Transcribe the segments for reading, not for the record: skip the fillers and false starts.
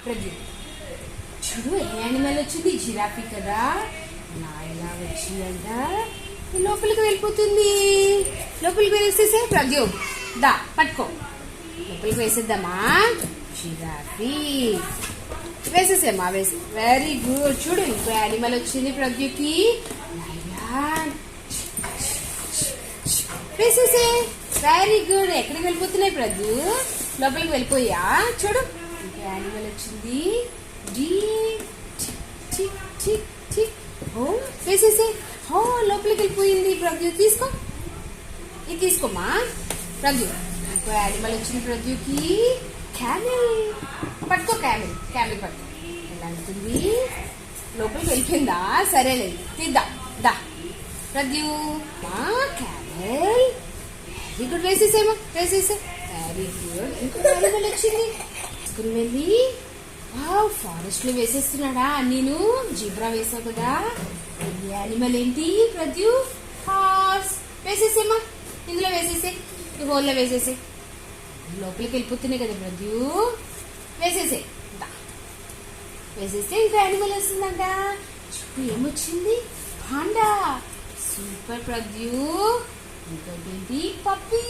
ప్రజు చూడు ఏ యానిమల్ వచ్చింది, జిరాఫీ కదా. నా ఇలా వచ్చిందంట, లోపలికి వెళ్ళిపోతుంది. లోపలికి వేసేసే ప్రజు, దా పట్టుకో, లోపలికి వేసేద్దామా. జిరాఫీ వేసేసేమ్మా, వేసే. Very good. చూడు ఇంకో యానిమల్ వచ్చింది ప్రజుకి, లయన్. వేసేసే. Very good. ఎక్కడికి వెళ్ళిపోతున్నాయి ప్రజు? లోపలికి వెళ్ళిపోయా. చూడు ఇంకో యానిమల్ వచ్చింది, వేసేసే. లోపలికి వెళ్ళిపోయింది ప్రజు. తీసుకో, ఇది తీసుకోమా ప్రజు. ఇంకో యానిమల్ వచ్చింది ప్రజుకి, క్యామెల్. పట్టుకో క్యామెల్, క్యామెల్ పట్టుకో. ఎలా ఉంటుంది? లోపలికి వెళ్ళిపోయిందా? సరేలే, తీద్దాం దా ప్రజు. క్యామెల్. Very good. వేసేసేమా, వేసేసే. Very good. ఇంకో యానిమల్ వచ్చింది, తీసుకుని వెళ్ళి ఫారెస్ట్ లో వేసేస్తున్నాడా. నేను జిబ్రా వేసావు కదా. ఈ యానిమల్ ఏంటి ప్రజు? హార్స్. వేసేసేమా, ఇందులో వేసేసే, ఈ హోల్లో వేసేసే. లోపలికి వెళ్ళిపోతున్నాయి కదా ప్రజు. వేసేసే, వేసేస్తే ఇంకో యానిమల్ వస్తుందంట. చూడు ఏమొచ్చింది? పాండా. సూపర్ ప్రజు. ఇంకోటి పప్పి.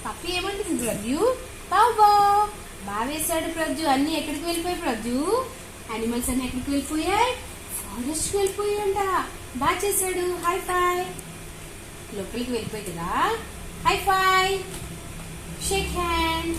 పప్పి ఏమంటుంది ప్రజు? బాబా. బాగా వేసాడు ప్రజు. అన్ని ఎక్కడికి వెళ్ళిపోయాయి ప్రజు? యానిమల్స్ అన్ని ఎక్కడికి వెళ్ళిపోయాయి? ఫారెస్ట్ కి వెళ్ళిపోయాయంట. బాగా చేశాడు. హై ఫై. లోపలికి వెళ్ళిపోయి కదా. హై ఫై, షేక్ హ్యాండ్.